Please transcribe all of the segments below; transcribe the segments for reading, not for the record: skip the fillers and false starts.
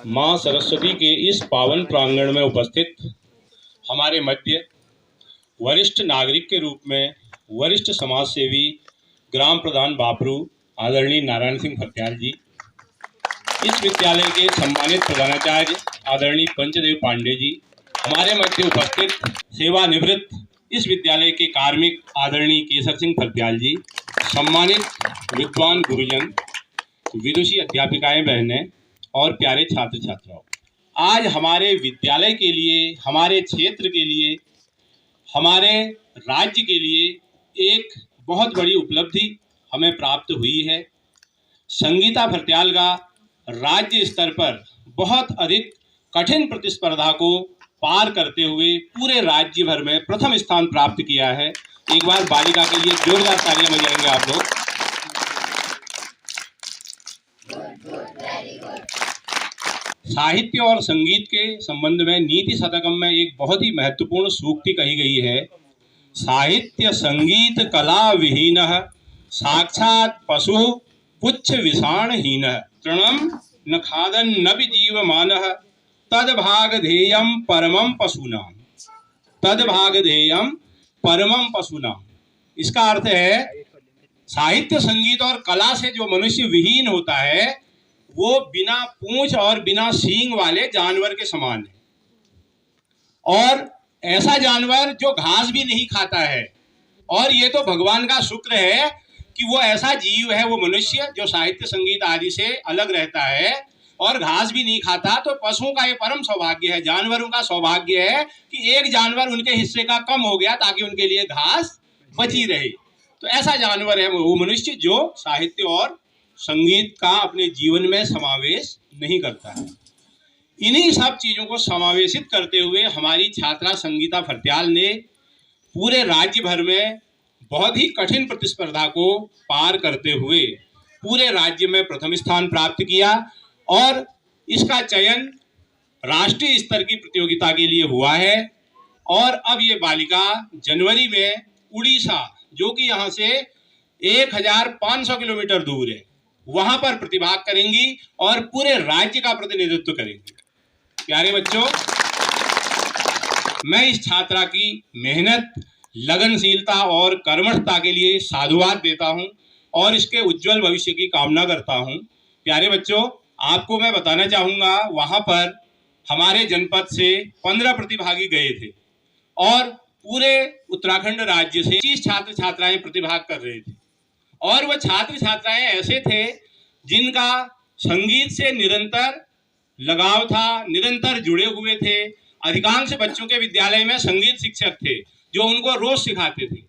माँ सरस्वती के इस पावन प्रांगण में उपस्थित हमारे मध्य वरिष्ठ नागरिक के रूप में वरिष्ठ समाज सेवी ग्राम प्रधान बापरू आदरणीय नारायण सिंह भरत्याल जी, इस विद्यालय के सम्मानित प्रधानाचार्य आदरणीय पंचदेव पांडे जी, हमारे मध्य उपस्थित सेवानिवृत्त इस विद्यालय के कार्मिक आदरणीय केसर सिंह भरत्याल जी, सम्मानित विद्वान गुरुजन, विदुषी अध्यापिकाएं बहनें और प्यारे छात्र छात्राओं, आज हमारे विद्यालय के लिए, हमारे क्षेत्र के लिए, हमारे राज्य के लिए एक बहुत बड़ी उपलब्धि हमें प्राप्त हुई है। संगीता भरत्याल का राज्य स्तर पर बहुत अधिक कठिन प्रतिस्पर्धा को पार करते हुए पूरे राज्य भर में प्रथम स्थान प्राप्त किया है। एक बार बालिका के लिए जोरदार तालियां बजाएंगे आप लोग। साहित्य और संगीत के संबंध में नीति शतकम में एक बहुत ही महत्वपूर्ण सूक्ति कही गई है। साहित्य संगीत कला विहीनः साक्षात् पशु पुच्छ विषाणहीन तृणम न खादन न जीवमानः तद्भागधेयं परमं पशूनां, तद्भागधेयं परमं पशूनां। इसका अर्थ है साहित्य संगीत और कला से जो मनुष्य विहीन होता है वो बिना पूंछ और बिना सींग वाले जानवर के समान है, और ऐसा जानवर जो घास भी नहीं खाता है। और ये तो भगवान का शुक्र है कि वो ऐसा जीव है, वो मनुष्य जो साहित्य संगीत आदि से अलग रहता है और घास भी नहीं खाता। तो पशुओं का ये परम सौभाग्य है, जानवरों का सौभाग्य है कि एक जानवर उनके हिस्से का कम हो गया ताकि उनके लिए घास बची रहे। तो ऐसा जानवर है वो मनुष्य जो साहित्य और संगीत का अपने जीवन में समावेश नहीं करता है। इन्हीं सब चीज़ों को समावेशित करते हुए हमारी छात्रा संगीता भरत्याल ने पूरे राज्य भर में बहुत ही कठिन प्रतिस्पर्धा को पार करते हुए पूरे राज्य में प्रथम स्थान प्राप्त किया, और इसका चयन राष्ट्रीय स्तर की प्रतियोगिता के लिए हुआ है। और अब ये बालिका जनवरी में उड़ीसा, जो कि यहाँ से 1500 किलोमीटर दूर है, वहां पर प्रतिभाग करेंगी और पूरे राज्य का प्रतिनिधित्व करेंगी। प्यारे बच्चों, मैं इस छात्रा की मेहनत, लगनशीलता और कर्मठता के लिए साधुवाद देता हूं और इसके उज्जवल भविष्य की कामना करता हूं। प्यारे बच्चों, आपको मैं बताना चाहूँगा, वहाँ पर हमारे जनपद से 15 प्रतिभागी गए थे और पूरे उत्तराखंड राज्य से 25 छात्र छात्राएं प्रतिभाग कर रहे थे। और वह छात्र छात्राएं ऐसे थे जिनका संगीत से निरंतर लगाव था, निरंतर जुड़े हुए थे। अधिकांश बच्चों के विद्यालय में संगीत शिक्षक थे जो उनको रोज सिखाते थे।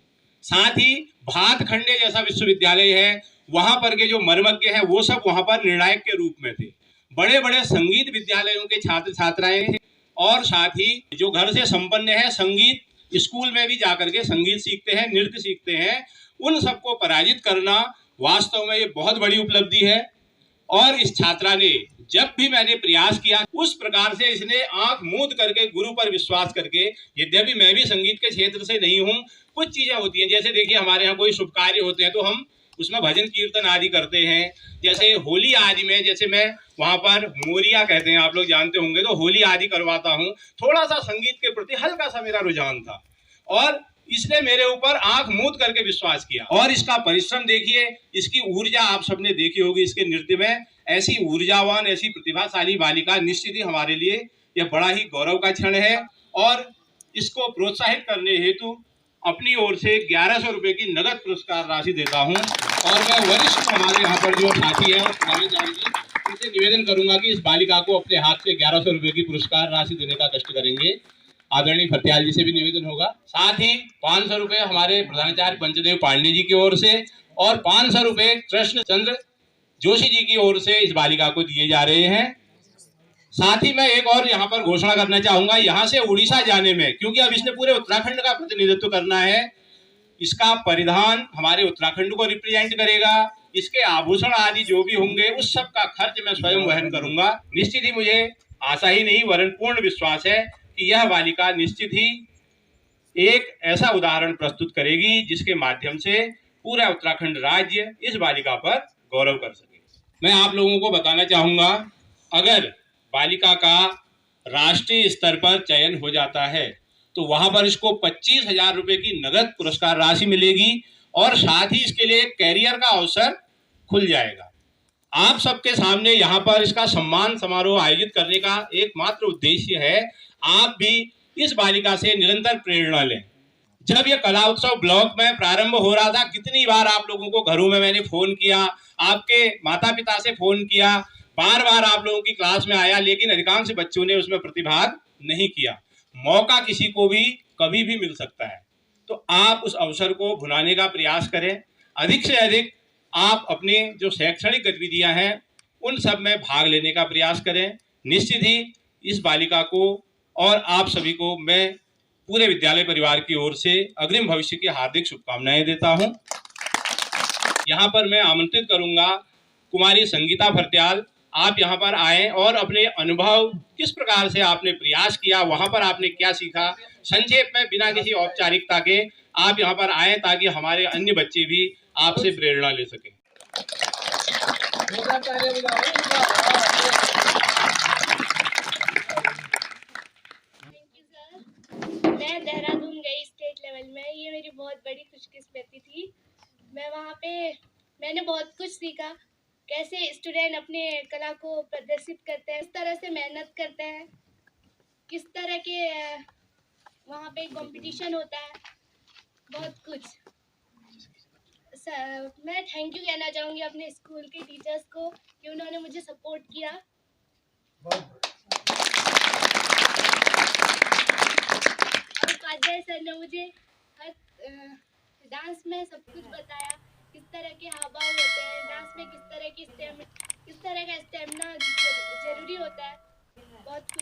साथ ही भातखंडे जैसा विश्वविद्यालय है, वहां पर के जो मर्मज्ञ हैं वो सब वहां पर निर्णायक के रूप में थे। बड़े बड़े संगीत विद्यालयों के छात्र छात्राएं थे, और साथ ही जो घर से संपन्न है, संगीत स्कूल में भी जाकर के संगीत सीखते हैं, नृत्य सीखते हैं, उन सबको पराजित करना वास्तव में ये बहुत बड़ी उपलब्धि है। और इस छात्रा ने जब भी मैंने प्रयास किया उस प्रकार से इसने आंख मूंद करके गुरु पर विश्वास करके, यद्यपि मैं भी संगीत के क्षेत्र से नहीं हूँ, कुछ चीजें होती हैं, जैसे देखिए हमारे यहाँ कोई शुभ कार्य होते हैं तो हम उसमें भजन कीर्तन आदि करते हैं। जैसे होली आदि में, जैसे मैं वहाँ पर मोरिया कहते हैं, आप लोग जानते होंगे, तो होली आदि करवाता हूँ। थोड़ा सा संगीत के प्रति हल्का सा मेरा रुझान था और इसने मेरे ऊपर आंख मूंद करके विश्वास किया। और इसका परिश्रम देखिए, इसकी ऊर्जा आप सबने देखी होगी इसके नृत्य में। ऐसी ऊर्जावान, ऐसी प्रतिभाशाली बालिका निश्चित ही हमारे लिए यह बड़ा ही गौरव का क्षण है। और इसको प्रोत्साहित करने हेतु अपनी ओर से 1100 रुपये की नगद पुरस्कार राशि देता हूं। और मैं वरिष्ठ हमारे यहाँ पर जो साथी है उनसे निवेदन करूंगा कि इस बालिका को अपने हाथ से 1100 रुपये की पुरस्कार राशि देने का कष्ट करेंगे। आदरणीय भरत्याल जी से भी निवेदन होगा। साथ ही 500 रुपये हमारे प्रधानाचार्य पंचदेव पांडे जी की ओर से और 500 रुपये कृष्ण चंद्र जोशी जी की ओर से इस बालिका को दिए जा रहे हैं। साथ ही मैं एक और यहाँ पर घोषणा करना चाहूंगा, यहाँ से उड़ीसा जाने में, क्योंकि अब इसने पूरे उत्तराखंड का प्रतिनिधित्व करना है, इसका परिधान हमारे उत्तराखंड को रिप्रेजेंट करेगा। इसके आभूषण आदि जो भी होंगे उस सब का खर्च मैं स्वयं वहन करूंगा। निश्चित ही मुझे आशा ही नहीं वरन पूर्ण विश्वास है कि यह बालिका निश्चित ही एक ऐसा उदाहरण प्रस्तुत करेगी जिसके माध्यम से पूरा उत्तराखंड राज्य इस बालिका पर गौरव कर सके। मैं आप लोगों को बताना चाहूंगा, अगर बालिका का राष्ट्रीय स्तर पर चयन हो जाता है तो वहां पर इसको 25,000 रुपए की नगद पुरस्कार राशि मिलेगी और साथ ही इसके लिए एक कैरियर का अवसर खुल जाएगा। आप सबके सामने यहाँ पर इसका सम्मान समारोह आयोजित करने का एकमात्र उद्देश्य है आप भी इस बालिका से निरंतर प्रेरणा लें। जब यह कला उत्सव ब्लॉक में प्रारंभ हो रहा था, कितनी बार आप लोगों को घरों में मैंने फोन किया, आपके माता पिता से फोन किया, बार बार आप लोगों की क्लास में आया, लेकिन अधिकांश बच्चों ने उसमें प्रतिभाग नहीं किया। मौका किसी को भी कभी भी मिल सकता है, तो आप उस अवसर को भुनाने का प्रयास करें। अधिक से अधिक आप अपने जो शैक्षणिक गतिविधियां हैं उन सब में भाग लेने का प्रयास करें। निश्चित ही इस बालिका को और आप सभी को मैं पूरे विद्यालय परिवार की ओर से अग्रिम भविष्य की हार्दिक शुभकामनाएं देता हूं। यहाँ पर मैं आमंत्रित करूंगा कुमारी संगीता भरत्याल, आप यहाँ पर आए और अपने अनुभव किस प्रकार से आपने प्रयास किया, वहां पर आपने क्या सीखा, संक्षेप में बिना किसी औपचारिकता के आप यहाँ पर आए ताकि हमारे अन्य बच्चे भी आपसे प्रेरणा ले सकें। मैं देहरादून गई स्टेट लेवल में, ये मेरी बहुत बड़ी खुशकिस्मती थी। मैं वहाँ पे मैंने बहुत कुछ सीखा, कैसे स्टूडेंट अपने कला को प्रदर्शित करते हैं, किस तरह से मेहनत करते हैं, किस तरह के वहाँ पे कंपटीशन होता है, बहुत कुछ। मैं थैंक यू कहना चाहूँगी अपने स्कूल के टीचर्स को कि उन्होंने मुझे सपोर्ट किया। उपाध्याय सर ने मुझे हर डांस में सब कुछ बताया, किस तरह के हाव भाव होते हैं डांस में, किस तरह का स्टेमिना जरूरी होता है, बहुत कुछ।